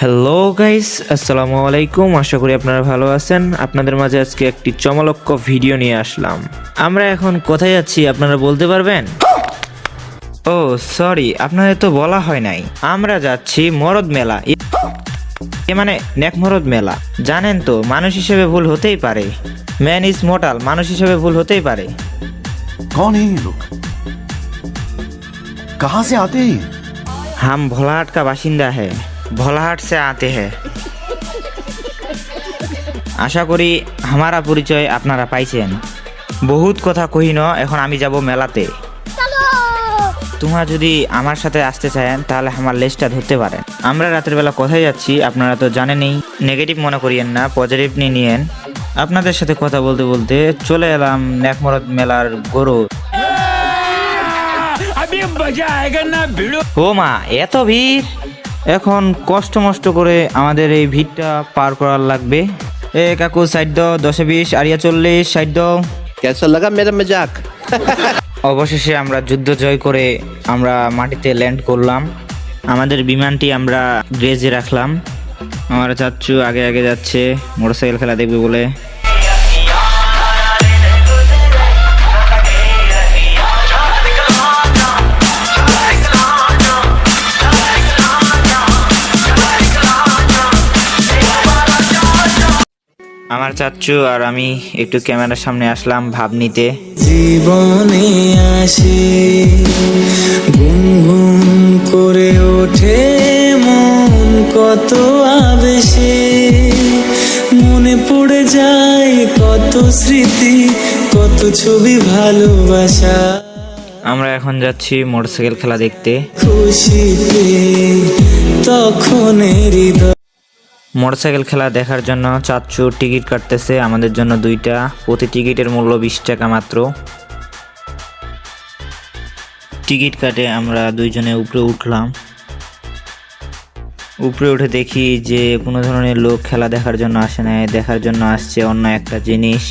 Hello guys, আসসালামু আলাইকুম। আশা করি আপনারা ভালো আছেন। আপনাদের মাঝে আজকে একটি চমকপ্রদ ভিডিও নিয়ে আসলাম। আমরা এখন কোথায় যাচ্ছি আপনারা বলতে পারবেন? ও সরি, আপনাদের তো বলা হয় নাই। আমরা যাচ্ছি মরদ মেলা, মানে নেক মরদ মেলা। জানেন তো, মানুষ হিসেবে ভুল হতেই পারে। ম্যান ইজ মর্টাল, মানুষ হিসেবে ভুল হতেই পারে। कौन है ये लोग? कहाँ से आते हैं? हम भोलाहाट का बासिंदा है, भोलाहाट से आते हैं। আশা করি আমারা পরিচয় আপনারা পাইছেন। বহুত কথা কহিন, এখন আমি যাব মেলাতে। তোমরা যদি আমার সাথে আসতে চান তাহলে আমার লেজটা ধরতে পারেন। আমরা রাতের বেলা কোথায় যাচ্ছি আপনারা তো জানেনই। নেগেটিভ মনে করিয়েন না, পজিটিভ নিয়েন। আপনাদের সাথে কথা বলতে বলতে চলে এলাম নেকমরদ মেলার গরু। ও মা, এত ভিড়! এখন কষ্ট মষ্ট করে আমাদের এই ভিড়টা পার করার লাগবে। এ কাকু সাইড দাও, 10-20 আরিয়া 40 সাইড দাও। कैसा लगा मेरा मजाक? অবশেষে আমরা যুদ্ধ জয় করে আমরা মাটিতে ল্যান্ড করলাম। আমাদের বিমানটি আমরা গ্রেজে রাখলাম। আমার চাচ্চু আগে আগে যাচ্ছে মোটরসাইকেল খেলা দেখবে বলে। আমার চাচ্চু আর আমি একটু ক্যামেরার সামনে আসলাম ভাব নিতে। জীবনে আসে গুনগুন করে ওঠে মন কত আবেশে, মনে পড়ে যায় কত স্মৃতি, কত ছবি ভালোবাসা। আমরা এখন যাচ্ছি মোটরসাইকেল খেলা দেখতে। খুশিতে তখন হৃদয় মোটরসাইকেল খেলা দেখার জন্য চাচ্চু টিকিট কাটতেছে আমাদের জন্য 2টা। প্রতি টিকিটের মূল্য 20 টাকা মাত্র। টিকিট কাটে আমরা 2 জনে উপরে উঠলাম। উপরে উঠে দেখি যে কোনো ধরনের লোক খেলা দেখার জন্য আসে না, দেখার জন্য আসছে অন্য একটা জিনিস।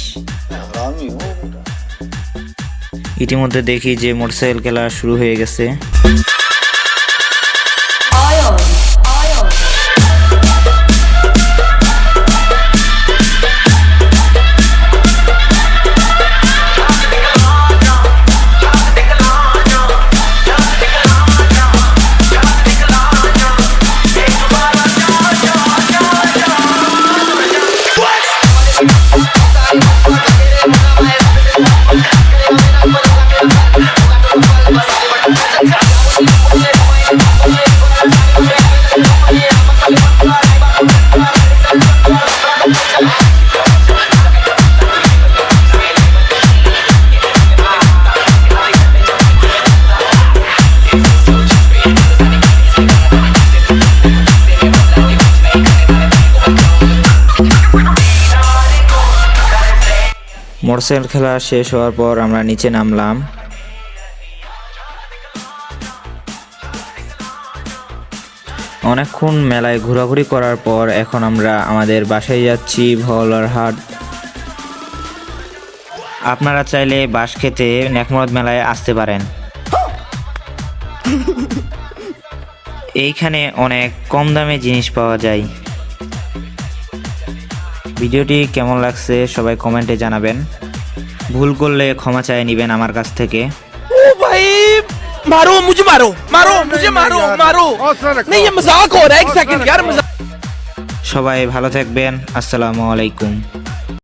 ইতিমধ্যে দেখি যে মোটরসাইকেল খেলা শুরু হয়ে গেছে। মোটরসাইকেল খেলা শেষ হওয়ার পর আমরা নিচে নামলাম। অনেকক্ষণ মেলায় ঘোরাঘুরি করার পর এখন আমরা আমাদের বাসায় যাচ্ছি, ভোলাহাট। আপনারা চাইলে বাঁশ খেতে নেকমরদ মেলায় আসতে পারেন। এইখানে অনেক কম দামে জিনিস পাওয়া যায়। ভিডিওটি কেমন লাগছে সবাই কমেন্টে জানাবেন। ভুল করলে ক্ষমা চাই নেবেন আমার কাছ থেকে। ओ भाई मारो मुझे, मारो मारो मुझे, मारो मारो। नहीं ये मजाक हो रहा है, एक सेकंड यार। সবাই ভালো থাকবেন। আসসালামু আলাইকুম।